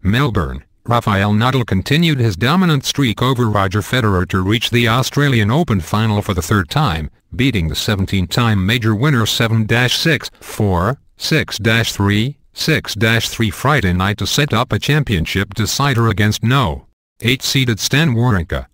Melbourne, Rafael Nadal continued his dominant streak over Roger Federer to reach the Australian Open final for the third time, beating the 17-time major winner 7-6, 4, 6-3, 6-3 Friday night to set up a championship decider against No. 8-seeded Stan Wawrinka.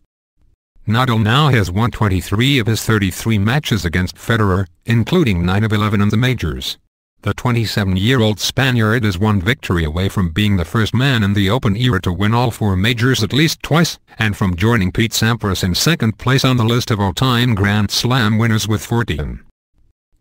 Nadal now has won 23 of his 33 matches against Federer, including 9 of 11 in the majors. The 27-year-old Spaniard is one victory away from being the first man in the Open era to win all 4 majors at least twice, and from joining Pete Sampras in second place on the list of all-time Grand Slam winners with 14.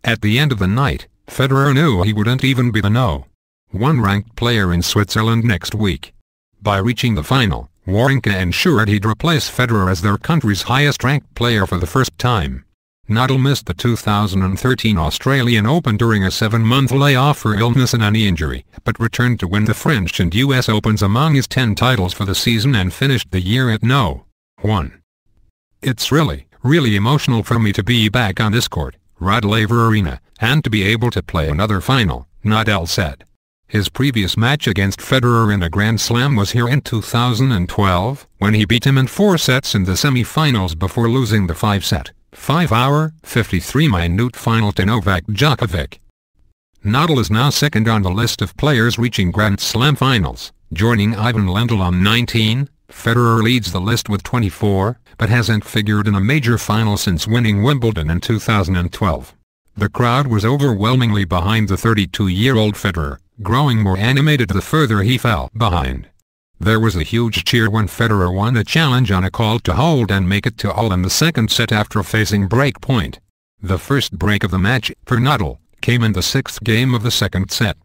At the end of the night, Federer knew he wouldn't even be the No. 1 ranked player in Switzerland next week. By reaching the final, Wawrinka ensured he'd replace Federer as their country's highest-ranked player for the first time. Nadal missed the 2013 Australian Open during a 7-month layoff for illness and a knee injury, but returned to win the French and US Opens among his 10 titles for the season and finished the year at No. 1. "It's really emotional for me to be back on this court, Rod Laver Arena, and to be able to play another final," Nadal said. His previous match against Federer in a Grand Slam was here in 2012, when he beat him in 4 sets in the semi-finals before losing the 5-set, 5-hour, 53-minute final to Novak Djokovic. Nadal is now second on the list of players reaching Grand Slam finals, joining Ivan Lendl on 19. Federer leads the list with 24, but hasn't figured in a major final since winning Wimbledon in 2012. The crowd was overwhelmingly behind the 32-year-old Federer, growing more animated the further he fell behind. There was a huge cheer when Federer won a challenge on a call to hold and make it to all in the second set after facing break point. The first break of the match, for Nadal, came in the 6th game of the second set.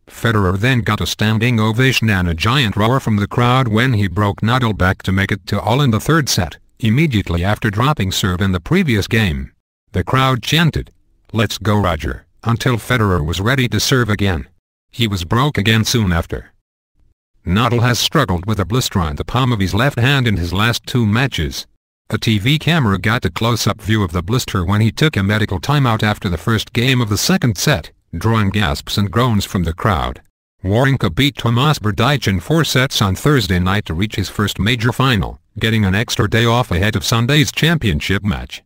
Federer then got a standing ovation and a giant roar from the crowd when he broke Nadal back to make it to all in the 3rd set, immediately after dropping serve in the previous game. The crowd chanted, "Let's go Roger," until Federer was ready to serve again. He was broke again soon after. Nadal has struggled with a blister on the palm of his left hand in his last 2 matches. A TV camera got a close-up view of the blister when he took a medical timeout after the first game of the second set, drawing gasps and groans from the crowd. Wawrinka beat Tomas Berdych in 4 sets on Thursday night to reach his first major final, getting an extra day off ahead of Sunday's championship match.